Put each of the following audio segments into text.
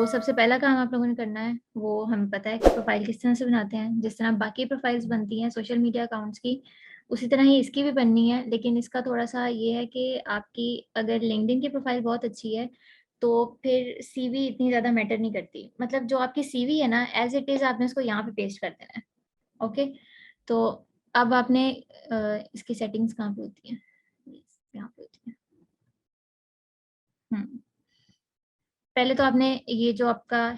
तो सबसे पहला काम आप लोगों ने करना है, वो हमें पता है कि प्रोफाइल किस तरह से बनाते हैं। जिस तरह बाकी प्रोफाइल्स बनती हैं सोशल मीडिया अकाउंट्स की, उसी तरह ही इसकी भी बननी है। लेकिन इसका थोड़ा सा ये है कि आपकी अगर लिंक्डइन की प्रोफाइल बहुत अच्छी है तो फिर सीवी इतनी ज़्यादा मैटर नहीं करती। मतलब जो आपकी सीवी है ना, एज इट इज़ आपने उसको यहाँ पे पेस्ट कर देना है। ओके, तो अब आपने इसकी सेटिंग्स कहाँ पे होती हैं? यहाँ पे होती है। पहले तो आपने ये जो आपका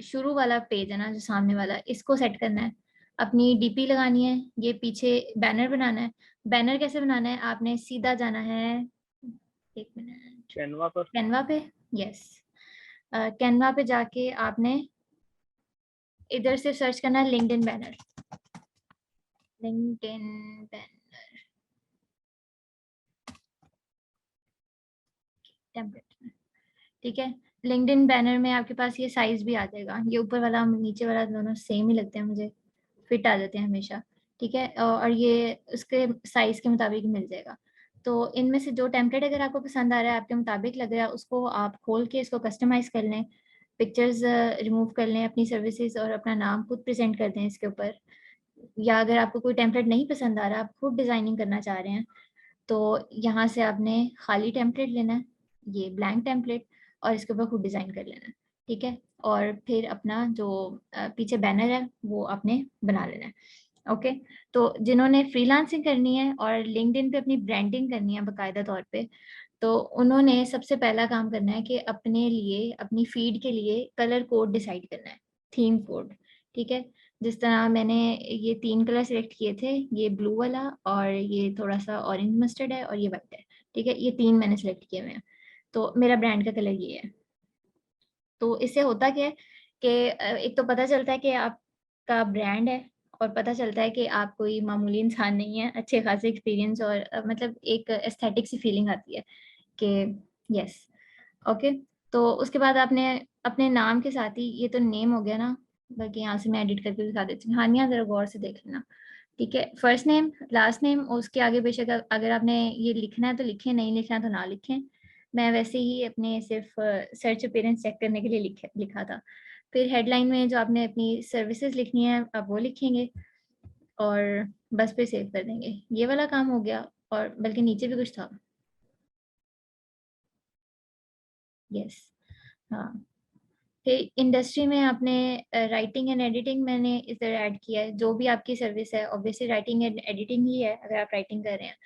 शुरू वाला पेज है ना, जो सामने वाला, इसको सेट करना है। अपनी डीपी लगानी है, ये पीछे बैनर बनाना है। बैनर कैसे बनाना है? आपने सीधा जाना है, एक मिनट, कैनवा पर, कैनवा पे। यस, कैनवा पे जाके आपने इधर से सर्च करना है LinkedIn banner. LinkedIn banner template, ठीक है। लिंक्डइन बैनर में आपके पास ये साइज भी आ जाएगा। ये ऊपर वाला नीचे वाला दोनों सेम ही लगते हैं मुझे, फिट आ जाते हैं हमेशा, ठीक है। और ये उसके साइज के मुताबिक मिल जाएगा। तो इनमें से जो टेम्पलेट अगर आपको पसंद आ रहा है, आपके मुताबिक लग रहा है, उसको आप खोल के इसको कस्टमाइज कर लें, पिक्चर्स रिमूव कर लें, अपनी सर्विसेज और अपना नाम खुद प्रेजेंट कर दें इसके ऊपर। या अगर आपको कोई टेम्पलेट नहीं पसंद आ रहा, आप खुद डिज़ाइनिंग करना चाह रहे हैं, तो यहाँ से आपने खाली टेम्पलेट लेना है, ये ब्लैंक टेम्पलेट, और इसके ऊपर खुद डिज़ाइन कर लेना है, ठीक है। और फिर अपना जो पीछे बैनर है वो आपने बना लेना है। ओके, तो जिन्होंने फ्रीलांसिंग करनी है और लिंक्डइन पे अपनी ब्रांडिंग करनी है बाकायदा तौर पे, तो उन्होंने सबसे पहला काम करना है कि अपने लिए, अपनी फीड के लिए कलर कोड डिसाइड करना है, थीम कोड, ठीक है। जिस तरह मैंने ये 3 कलर सेलेक्ट किए थे, ये ब्लू वाला और ये थोड़ा सा ऑरेंज मस्टर्ड है और ये वाइट है, ठीक है। ये 3 मैंने सेलेक्ट किए हुए हैं। तो मेरा ब्रांड का कलर ये है। तो इससे होता क्या है कि एक तो पता चलता है कि आपका ब्रांड है, और पता चलता है कि आप कोई मामूली इंसान नहीं है, अच्छे खासे एक्सपीरियंस, और मतलब एक एस्थेटिक सी फीलिंग आती है कि यस। ओके, तो उसके बाद आपने अपने नाम के साथ ही, ये तो नेम हो गया ना, बाकी यहाँ से मैं एडिट करके दिखा देती हूँ। हाँ, यहाँ जरा गौर से देख लेना, ठीक है। फर्स्ट नेम, लास्ट नेम, और उसके आगे बेशक अगर आपने ये लिखना है तो लिखें, नहीं लिखना है तो ना लिखें। मैं वैसे ही अपने सिर्फ सर्च अपीयरेंस चेक करने के लिए लिखा था। फिर हेडलाइन में जो आपने अपनी सर्विसेज लिखनी है आप वो लिखेंगे, और बस पे सेव कर देंगे। ये वाला काम हो गया, और बल्कि नीचे भी कुछ था। यस, हाँ। फिर इंडस्ट्री में आपने राइटिंग एंड एडिटिंग मैंने इधर ऐड किया है। जो भी आपकी सर्विस है, ऑब्वियसली राइटिंग एंड एडिटिंग ही है अगर आप राइटिंग कर रहे हैं।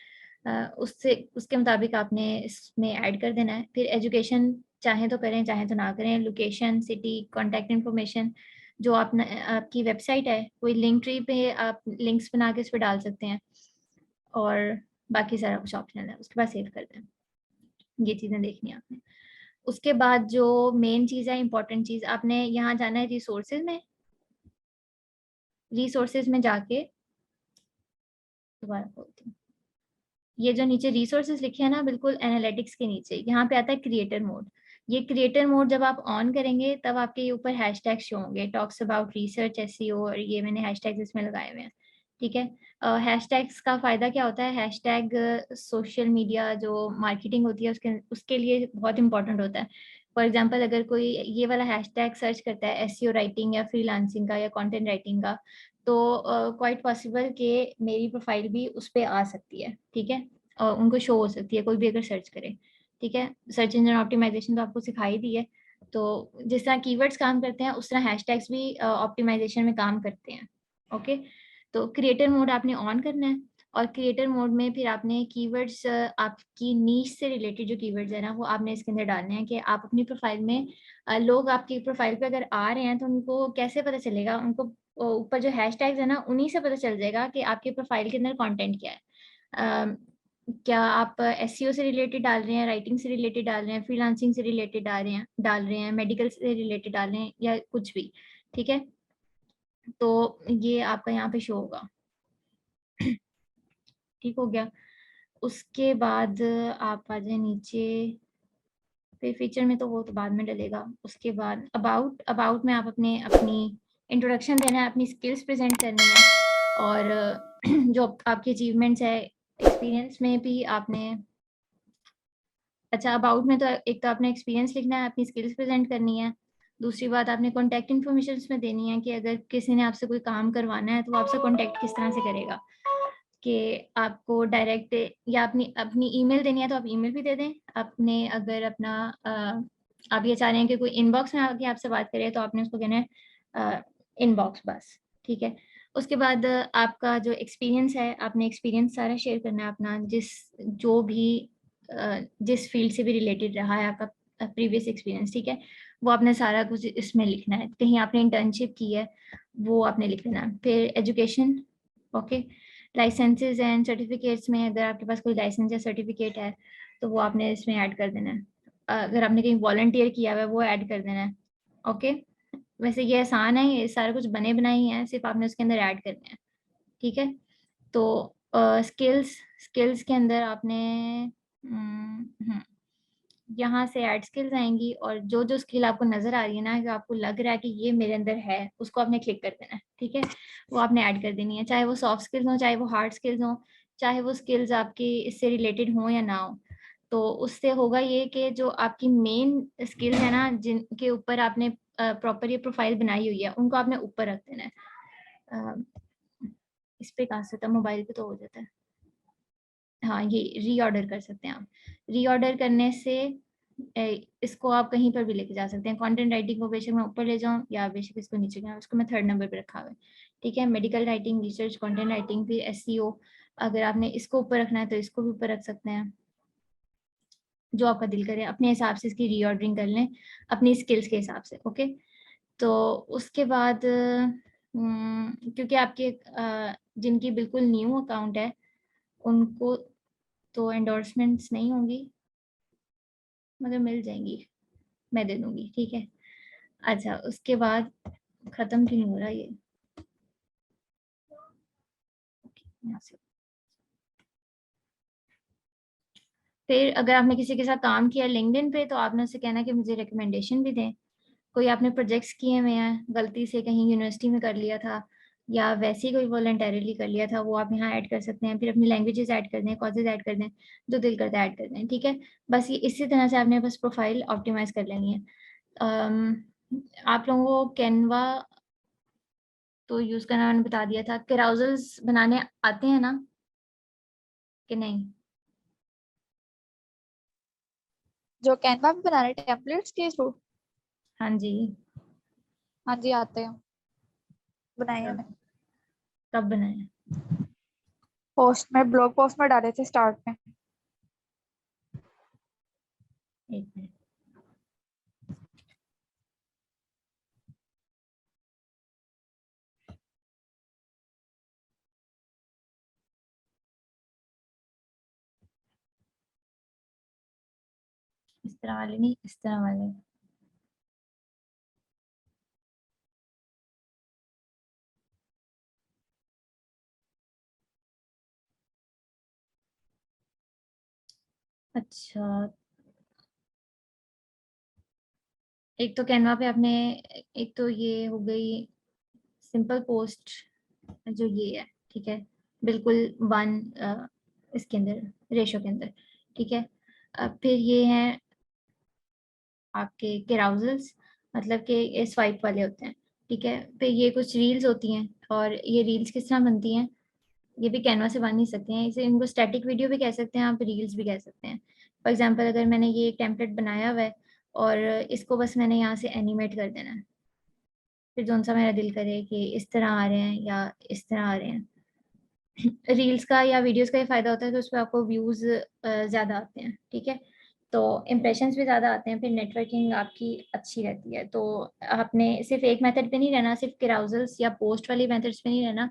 उससे उसके मुताबिक आपने इसमें ऐड कर देना है। फिर एजुकेशन चाहे तो करें चाहे तो ना करें, लोकेशन, सिटी, कॉन्टैक्ट इन्फॉर्मेशन, जो आप आपकी वेबसाइट है, कोई लिंक ट्री पे आप लिंक्स बना के उस पर डाल सकते हैं, और बाकी सारा कुछ ऑप्शनल है। उसके बाद सेव कर दें। ये चीज़ें देखनी है आपने। उसके बाद जो मेन चीज़ है, इंपॉर्टेंट चीज़, आपने यहाँ जाना है रिसोर्सेज में। रिसोर्सेज में जाके दोबारा बोलती हूँ, ये जो नीचे रिसोर्सेज लिखे हैं ना, बिल्कुल एनालिटिक्स के नीचे यहाँ पे आता है क्रिएटर मोड। ये क्रिएटर मोड जब आप ऑन करेंगे तब आपके ऊपर हैशटैग शो होंगे, टॉक्स अबाउट रिसर्च, एसईओ, और ये मैंने हैशटैग्स इसमें लगाए हुए हैं, ठीक है। हैशटैग्स का फ़ायदा क्या होता है? हैशटैग सोशल मीडिया जो मार्केटिंग होती है उसके लिए बहुत इंपॉर्टेंट होता है। फॉर एग्जांपल, अगर कोई ये वाला हैशटैग सर्च करता है एसईओ राइटिंग या फ्रीलांसिंग का या कंटेंट राइटिंग का, तो क्वाइट पॉसिबल कि मेरी प्रोफाइल भी उस पर आ सकती है, ठीक है। और उनको शो हो सकती है, कोई भी अगर सर्च करे, ठीक है। सर्च इंजन ऑप्टिमाइजेशन तो आपको सिखाई दी है। तो जिस तरह कीवर्ड्स काम करते हैं उस तरह हैशटैग्स भी ऑप्टिमाइजेशन में काम करते हैं। ओके, तो क्रिएटर मोड आपने ऑन करना है, और क्रिएटर मोड में फिर आपने कीवर्ड्स, आपकी नीश से रिलेटेड जो कीवर्ड्स है ना, वो आपने इसके अंदर डालने हैं कि आप अपनी प्रोफाइल में लोग आपकी प्रोफाइल पे अगर आ रहे हैं तो उनको कैसे पता चलेगा? उनको ऊपर जो हैशटैग्स है ना, उन्हीं से पता चल जाएगा कि आपकी प्रोफाइल के अंदर कंटेंट क्या है। क्या आप एसईओ से रिलेटेड डाल रहे हैं, राइटिंग से रिलेटेड डाल रहे हैं, फ्रीलांसिंग से रिलेटेड डाल रहे हैं, मेडिकल से रिलेटेड डाल रहे हैं, या कुछ भी, ठीक है। तो ये आपका यहाँ पे शो होगा। ठीक हो गया। उसके बाद आप आ जाए नीचे, फिर फीचर में तो वो तो बाद में डलेगा। उसके बाद अबाउट, अबाउट में आप अपने अपनी इंट्रोडक्शन देना है, अपनी स्किल्स प्रेजेंट करनी है, और जो आपके अचीवमेंट्स है, एक्सपीरियंस में भी आपने, अच्छा अबाउट में तो एक तो आपने एक्सपीरियंस लिखना है, अपनी स्किल्स प्रेजेंट करनी है, दूसरी बात आपने कॉन्टैक्ट इन्फॉर्मेशन में देनी है कि अगर किसी ने आपसे कोई काम करवाना है तो वो आपसे कॉन्टैक्ट किस तरह से करेगा, कि आपको डायरेक्ट या अपनी अपनी ईमेल देनी है तो आप ईमेल भी दे दें। आपने अगर अपना आप ये चाह रहे हैं कि कोई इनबॉक्स में आके आपसे बात करे तो आपने उसको कहना है इनबॉक्स बस, ठीक है। उसके बाद आपका जो एक्सपीरियंस है, आपने एक्सपीरियंस सारा शेयर करना है अपना, जो भी जिस फील्ड से भी रिलेटेड रहा है आपका प्रीवियस एक्सपीरियंस, ठीक है। वो आपने सारा कुछ इसमें लिखना है। कहीं आपने इंटर्नशिप की है वो आपने लिख देना है। फिर education, okay. Licenses and certificates में अगर आपके पास कोई लाइसेंस या सर्टिफिकेट है तो वो आपने इसमें ऐड कर देना है। अगर आपने कहीं वॉलंटियर किया हुआ है वो ऐड कर देना है, ओके। वैसे ये आसान है, ये सारा कुछ बने बनाए ही हैं, सिर्फ आपने उसके अंदर ऐड करना है, ठीक है। तो स्किल्स स्किल्स के अंदर आपने यहाँ से ऐड स्किल्स आएंगी, और जो जो स्किल आपको नजर आ रही है ना, जो आपको लग रहा है कि ये मेरे अंदर है, उसको आपने क्लिक कर देना है, ठीक है। वो आपने ऐड कर देनी है, चाहे वो सॉफ्ट स्किल्स हो, चाहे वो हार्ड स्किल्स हो, चाहे वो स्किल्स आपकी इससे रिलेटेड हो या ना हो। तो उससे होगा ये कि जो आपकी मेन स्किल्स है ना, जिनके ऊपर आपने प्रॉपर ये प्रोफाइल बनाई हुई है, उनको आपने ऊपर रख देना है। इस पे कहाँ से था, मोबाइल पे तो हो जाता है। हाँ, ये रीऑर्डर कर सकते हैं आप। रीऑर्डर करने से इसको आप कहीं पर भी लेके जा सकते हैं। कंटेंट राइटिंग को बेशक मैं ऊपर ले जाऊँ या बेशक इसको नीचे जाऊँ, उसको मैं 3rd नंबर पे रखा हुआ है, ठीक है। Medical writing, research, content writing, फिर एसईओ, अगर आपने इसको ऊपर रखना है तो इसको भी ऊपर रख सकते हैं। जो आपका दिल करे अपने हिसाब से इसकी रीऑर्डरिंग कर लें अपनी स्किल्स के हिसाब से, ओके। तो उसके बाद क्योंकि आपके जिनकी बिल्कुल न्यू अकाउंट है उनको तो एंडोर्समेंट्स नहीं होंगी, मगर मिल जाएंगी, मैं दे दूंगी, ठीक है। अच्छा, उसके बाद खत्म क्यों नहीं हो रहा ये, यहाँ से। फिर अगर आपने किसी के साथ काम किया लिंक्डइन पे तो आपने उससे कहना कि मुझे रिकमेंडेशन भी दें। कोई आपने प्रोजेक्ट्स किए हुए हैं, गलती से कहीं यूनिवर्सिटी में कर लिया था या वैसे ही कोई वॉलंटरीली कर लिया था, वो आप यहाँ ऐड कर सकते हैं। फिर अपनी लैंग्वेजेस ऐड कर दें, कॉजेज ऐड कर दें, जो दिल करता है ऐड कर दें, ठीक है। बस ये इसी तरह से आपने बस प्रोफाइल ऑप्टिमाइज कर लेनी है। आप लोगों को कैनवा तो यूज करना मैंने बता दिया था। कैराउजल्स बनाने आते हैं ना कि नहीं? जो कैनवा पे बना रहे टेम्पलेट्स के थ्रू? हाँ जी। हाँ जी, आते हैं, बनाए कब हमने। कब बनाए? पोस्ट में, ब्लॉग पोस्ट में डाले थे स्टार्ट में। एक मिनट। इस तरह वाले नहीं, इस तरह वाले। अच्छा, एक तो कैनवा पे आपने, एक तो ये हो गई सिंपल पोस्ट, जो ये है, ठीक है, बिल्कुल 1 इसके अंदर रेशो के अंदर, ठीक है। अब फिर ये हैं आपके केराउजल्स, मतलब कि ये स्वाइप वाले होते हैं, ठीक है। फिर ये कुछ रील्स होती हैं, और ये रील्स किस तरह बनती हैं, ये भी कैनवा से बन ही सकते हैं। इसे इनको स्टैटिक वीडियो भी कह सकते हैं, आप रील्स भी कह सकते हैं। फॉर एग्जांपल अगर मैंने ये एक टेम्पलेट बनाया हुआ है और इसको बस मैंने यहाँ से एनिमेट कर देना है, फिर जौन सा मेरा दिल करे कि इस तरह आ रहे हैं या इस तरह आ रहे हैं। रील्स का या वीडियोस का ये फायदा होता है कि उस पर आपको व्यूज ज़्यादा आते हैं, ठीक है। तो इम्प्रेशंस भी ज़्यादा आते हैं, फिर नेटवर्किंग आपकी अच्छी रहती है। तो आपने सिर्फ एक मेथड पे नहीं रहना, सिर्फ केराउजल्स या पोस्ट वाली मेथड्स पे नहीं रहना।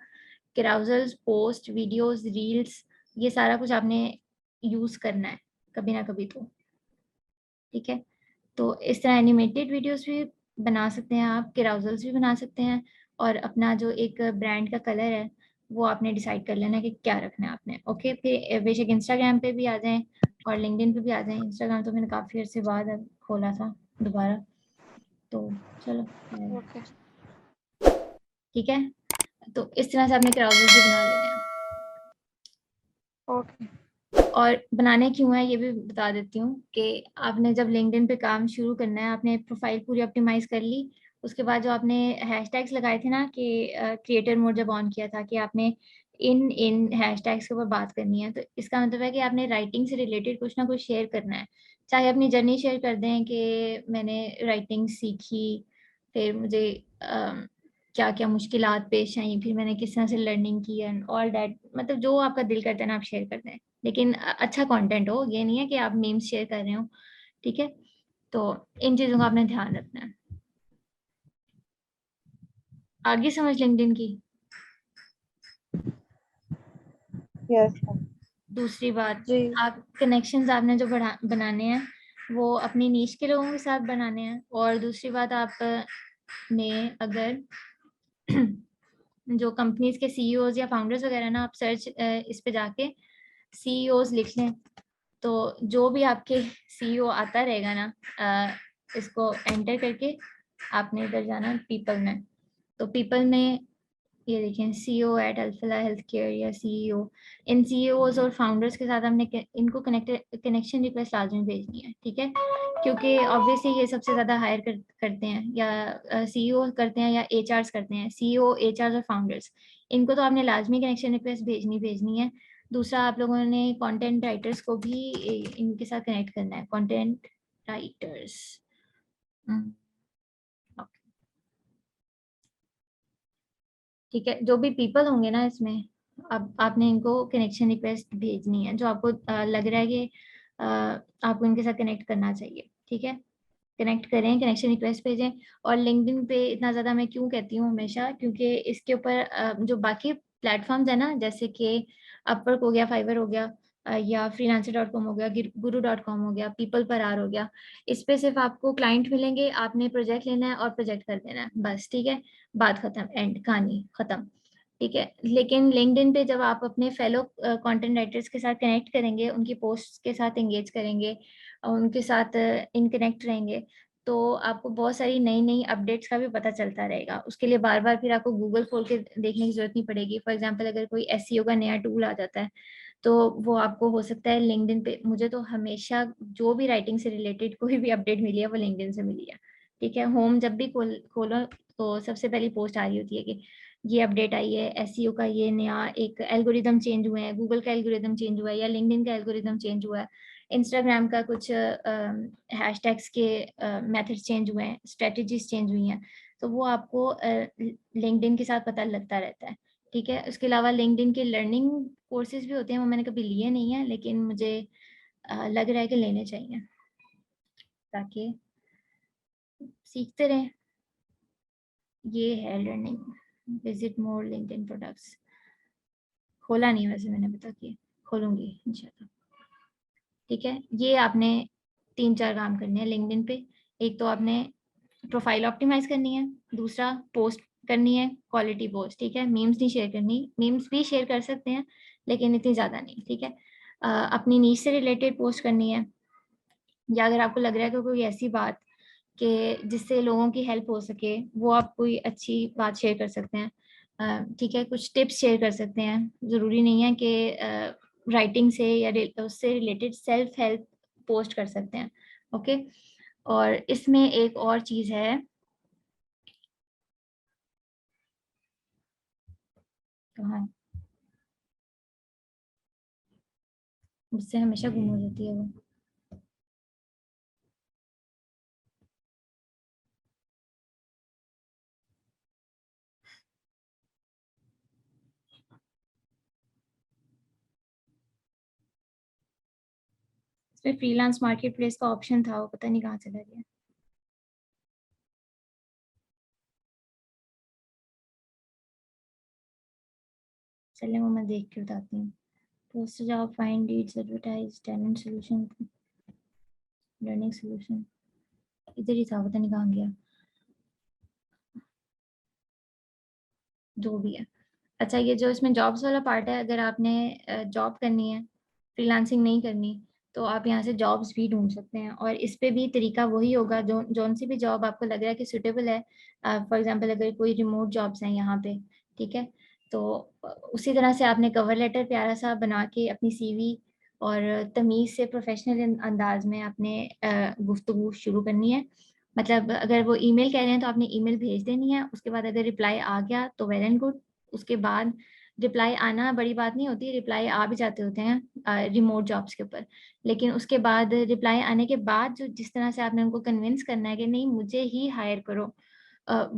केराउजल्स, पोस्ट, वीडियोस, रील्स, ये सारा कुछ आपने यूज़ करना है कभी ना कभी तो, ठीक है। तो इस तरह एनिमेटेड वीडियोस भी बना सकते हैं आप, केराउजल्स भी बना सकते हैं। और अपना जो एक ब्रांड का कलर है वो आपने डिसाइड कर लेना कि क्या रखना है आपने, ओके। फिर बेशक इंस्टाग्राम पे भी आ जाएं और लिंक्डइन पे भी आ जाएं। इंस्टाग्राम तो मैंने काफ़ी अर्से बाद अब खोला था दोबारा, तो चलो ओके। ठीक है। तो इस तरह से आपने केराउजल्स भी बना लेने हैं। ओके। और बनाने क्यों है ये भी बता देती हूँ कि आपने जब लिंक्डइन पे काम शुरू करना है, आपने प्रोफाइल पूरी ऑप्टिमाइज कर ली, उसके बाद जो आपने हैशटैग्स लगाए थे ना कि क्रिएटर मोड जब ऑन किया था कि आपने इन इन हैशटैग्स के ऊपर बात करनी है, तो इसका मतलब है कि आपने राइटिंग से रिलेटेड कुछ ना कुछ शेयर करना है। चाहे अपनी जर्नी शेयर कर दें कि मैंने राइटिंग सीखी, फिर मुझे क्या क्या मुश्किलात पेश आई, फिर मैंने किस तरह से लर्निंग की एंड ऑल दैट, मतलब जो आपका दिल करता है ना आप शेयर कर दें, लेकिन अच्छा कंटेंट हो, ये नहीं है कि आप मीम्स शेयर कर रहे हो। ठीक है, तो इन चीजों का आपने ध्यान रखना है। आगे समझ लिंक्डइन की। यस दूसरी बात, जी। आप कनेक्शंस आपने जो बनाने हैं वो अपनी नीश के लोगों के साथ बनाने हैं। और दूसरी बात, आपने अगर जो कंपनीज के सीईओज या फाउंडर्स वगैरह ना, आप सर्च इस पे जाके सीईओज लिख लें, तो जो भी आपके सीईओ आता रहेगा ना, इसको एंटर करके आपने इधर जाना पीपल में। तो पीपल में ये देखें CEO at Alfalah health care या सीईओ, इन सीईओज और फाउंडर्स के साथ हमने इनको कनेक्शन रिक्वेस्ट लाजमी भेजनी है। ठीक है, क्योंकि ऑब्वियसली ये सबसे ज्यादा हायर करते हैं, या सीईओ करते हैं या एचआरस करते हैं, सीईओ एचआर और फाउंडर्स, इनको तो आपने लाजमी कनेक्शन रिक्वेस्ट भेजनी है। दूसरा, आप लोगों ने कंटेंट राइटर्स को भी इनके साथ कनेक्ट करना है, कंटेंट राइटर्स। ठीक है, जो भी पीपल होंगे ना इसमें, अब आपने इनको कनेक्शन रिक्वेस्ट भेजनी है, जो आपको लग रहा है कि आपको इनके साथ कनेक्ट करना चाहिए। ठीक है, कनेक्ट करें, कनेक्शन रिक्वेस्ट भेजें। और लिंक्डइन पे इतना ज़्यादा मैं क्यों कहती हूँ हमेशा, क्योंकि इसके ऊपर जो बाकी प्लेटफॉर्म्स है ना, जैसे कि अपवर्क हो गया, फाइवर हो गया, या freelancer.com हो गया, guru.com हो गया, पीपल पर आर हो गया, इस पे सिर्फ आपको क्लाइंट मिलेंगे, आपने प्रोजेक्ट लेना है और प्रोजेक्ट कर देना है, बस। ठीक है, बात खत्म, एंड, कहानी खत्म। ठीक है, लेकिन लिंक्डइन पे जब आप अपने फेलो कंटेंट राइटर्स के साथ कनेक्ट करेंगे, उनकी पोस्ट के साथ एंगेज करेंगे और उनके साथ इन कनेक्ट रहेंगे, तो आपको बहुत सारी नई नई अपडेट्स का भी पता चलता रहेगा। उसके लिए बार बार फिर आपको गूगल खोल के देखने की जरूरत नहीं पड़ेगी। फॉर एग्जांपल, अगर कोई एसईओ का नया टूल आ जाता है, तो वो आपको हो सकता है लिंक्डइन पे, मुझे तो हमेशा जो भी राइटिंग से रिलेटेड कोई भी अपडेट मिली है वो लिंक्डइन से मिली है। ठीक है, होम जब भी खोलो तो सबसे पहली पोस्ट आ रही होती है कि ये अपडेट आई है, एसईओ का ये नया एक एल्गोरिदम चेंज हुए हैं, गूगल का एल्गोरिदम चेंज हुआ है, या लिंक्डइन का एल्गोरिदम चेंज हुआ है, इंस्टाग्राम का कुछ हैशटैग्स के मेथड्स चेंज हुए हैं, स्ट्रेटजीज चेंज हुई हैं, तो वो आपको लिंक्डइन के साथ पता लगता रहता है। ठीक है, उसके अलावा लिंक्डइन के लर्निंग कोर्सेज भी होते हैं, वो मैंने कभी लिए नहीं है, लेकिन मुझे लग रहा है कि लेने चाहिए ताकि सीखते रहें। ये है लर्निंग, विजिट मोर लिंक्डइन प्रोडक्ट्स। खोला नहीं वैसे मैंने, बता के खोलूंगी इंशाल्लाह। ठीक है, ये आपने 3-4 काम करने हैं लिंक्डइन पे। एक तो आपने प्रोफाइल ऑप्टिमाइज करनी है, दूसरा पोस्ट करनी है क्वालिटी पोस्ट। ठीक है, मीम्स नहीं शेयर करनी, मीम्स भी शेयर कर सकते हैं लेकिन इतनी ज़्यादा नहीं। ठीक है, अपनी नीश से रिलेटेड पोस्ट करनी है, या अगर आपको लग रहा है कि कोई ऐसी बात कि जिससे लोगों की हेल्प हो सके, वो आप कोई अच्छी बात शेयर कर सकते हैं। ठीक है, कुछ टिप्स शेयर कर सकते हैं, ज़रूरी नहीं है कि राइटिंग से या उससे रिलेटेड सेल्फ हेल्प पोस्ट कर सकते हैं। ओके, और इसमें एक और चीज़ है, तो हाँ, मुझसे हमेशा गुम हो जाती है वो। इसमें फ्रीलांस मार्केट प्लेस का ऑप्शन था, वो पता नहीं कहाँ चला गया। चलिए वो मैं देख के बताती हूँ। Post job, find leads, advertise, talent solution, learning solution, इधर ही था, पता नहीं कहाँ गया, जो भी है। अच्छा, ये जो इसमें जॉब्स वाला पार्ट है, अगर आपने जॉब करनी है, फ्रीलांसिंग नहीं करनी, तो आप यहाँ से जॉब्स भी ढूंढ सकते हैं। और इस पे भी तरीका वही होगा, जो जौन सी भी जॉब आपको लग रहा है कि सुटेबल है। फॉर एग्जांपल, अगर कोई रिमोट जॉब्स हैं यहाँ पे, ठीक है, तो उसी तरह से आपने कवर लेटर प्यारा सा बना के अपनी सीवी और तमीज़ से प्रोफेशनल अंदाज में आपने गुफ्तगू शुरू करनी है। मतलब अगर वो ईमेल कह रहे हैं तो आपने ईमेल भेज देनी है, उसके बाद अगर रिप्लाई आ गया तो वेल एंड गुड। उसके बाद रिप्लाई आना बड़ी बात नहीं होती, रिप्लाई आ भी जाते होते हैं रिमोट जॉब्स के ऊपर। लेकिन उसके बाद रिप्लाई आने के बाद जो जिस तरह से आपने उनको कन्विंस करना है कि नहीं मुझे ही हायर करो,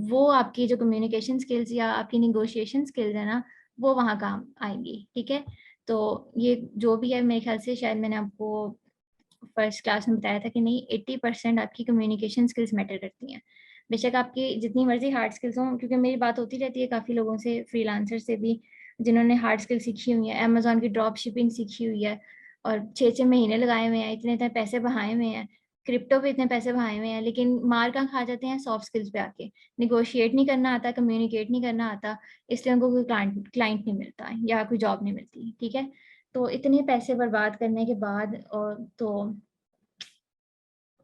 वो आपकी जो कम्युनिकेशन स्किल्स या आपकी नेगोशिएशन स्किल्स है ना, वो वहाँ काम आएंगी। ठीक है, तो ये जो भी है मेरे ख्याल से शायद मैंने आपको फर्स्ट क्लास में बताया था कि नहीं 80% आपकी कम्युनिकेशन स्किल्स मैटर करती हैं। बेशक आपकी जितनी मर्जी हार्ड स्किल्स हों, क्योंकि मेरी बात होती रहती है काफ़ी लोगों से, फ्रीलांसर से भी, जिन्होंने हार्ड स्किल सीखी हुई है, अमेजोन की ड्रॉप शिपिंग सीखी हुई है और 6-6 महीने लगाए हुए हैं, इतने इतने पैसे बहाए हुए हैं, क्रिप्टो पे इतने पैसे बहाए हुए हैं, लेकिन मार कहाँ खा जाते हैं? सॉफ्ट स्किल्स पे आके। निगोशिएट नहीं करना आता, कम्युनिकेट नहीं करना आता, इसलिए उनको कोई क्लाइंट नहीं मिलता है या कोई जॉब नहीं मिलती। ठीक है, तो इतने पैसे बर्बाद करने के बाद और तो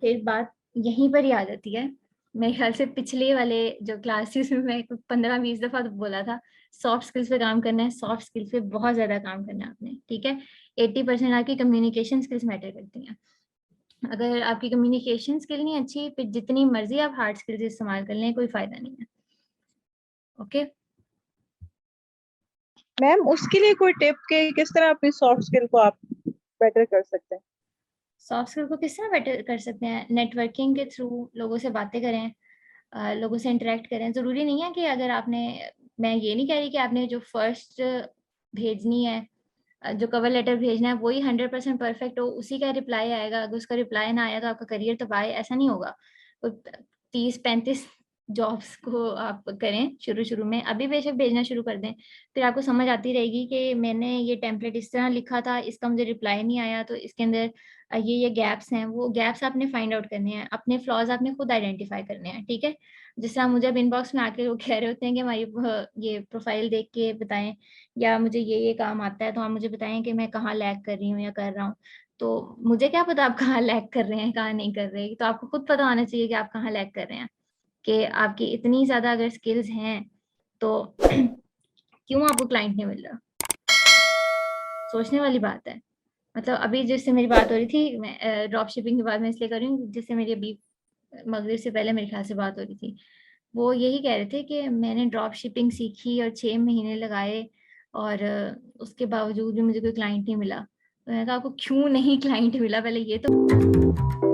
फिर बात यहीं पर ही आ जाती है। मेरे ख्याल से पिछले वाले जो क्लासेस में मैं 15-20 दफा तो बोला था, सॉफ्ट स्किल्स पे काम करना है, सॉफ्ट स्किल्स पे बहुत ज्यादा काम करना है आपने। ठीक है, 80% आपकी कम्युनिकेशन स्किल्स मैटर करती हैं। अगर आपकी कम्युनिकेशन स्किल नहीं अच्छी, फिर जितनी मर्जी आप हार्ड स्किल्स इस्तेमाल कर लें, कोई फायदा नहीं है। ओके, मैम उसके लिए कोई टिप के किस तरह अपनी सॉफ्ट स्किल को आप बेटर कर सकते हैं? सॉफ्ट स्किल को किस तरह बेटर कर सकते हैं? नेटवर्किंग के थ्रू लोगों से बातें करें, लोगों से इंटरेक्ट करें। ज़रूरी नहीं है कि अगर आपने, मैं ये नहीं कह रही कि आपने जो फर्स्ट भेजनी है, जो कवर लेटर भेजना है वही 100% परफेक्ट हो, उसी का रिप्लाई आएगा। अगर उसका रिप्लाई ना आया तो आपका करियर तबाह है, ऐसा नहीं होगा। 30-35 जॉब्स को आप करें शुरू शुरू में, अभी बेशक भेजना शुरू कर दें, फिर आपको समझ आती रहेगी कि मैंने ये टेम्पलेट इस तरह लिखा था, इसका मुझे रिप्लाई नहीं आया, तो इसके अंदर ये गैप्स हैं। वो गैप्स आपने फाइंड आउट करने हैं, अपने फ्लॉज आपने खुद आइडेंटिफाई करने हैं। ठीक है, जिस तरह मुझे अब इनबॉक्स में आके वो कह रहे होते हैं कि हमारी ये प्रोफाइल देख के बताएं, या मुझे ये काम आता है तो आप मुझे बताएं कि मैं कहाँ लैग कर रही हूँ या कर रहा हूँ। तो मुझे क्या पता आप कहाँ लैग कर रहे हैं, कहाँ नहीं कर रहे, तो आपको खुद पता होना चाहिए कि आप कहाँ लैग कर रहे हैं। कि आपकी इतनी ज्यादा अगर स्किल्स हैं तो क्यों आपको क्लाइंट नहीं मिल रहा? सोचने वाली बात है। मतलब अभी जिससे मेरी बात हो रही थी, मैं ड्रॉप शिपिंग की बात मैं इसलिए कर रही हूँ जिससे मेरी अभी मगरिब से पहले मेरे ख्याल से बात हो रही थी, वो यही कह रहे थे कि मैंने ड्रॉप शिपिंग सीखी और 6 महीने लगाए और उसके बावजूद भी मुझे कोई क्लाइंट नहीं मिला। तो मैंने कहा आपको क्यों नहीं क्लाइंट मिला, पहले ये तो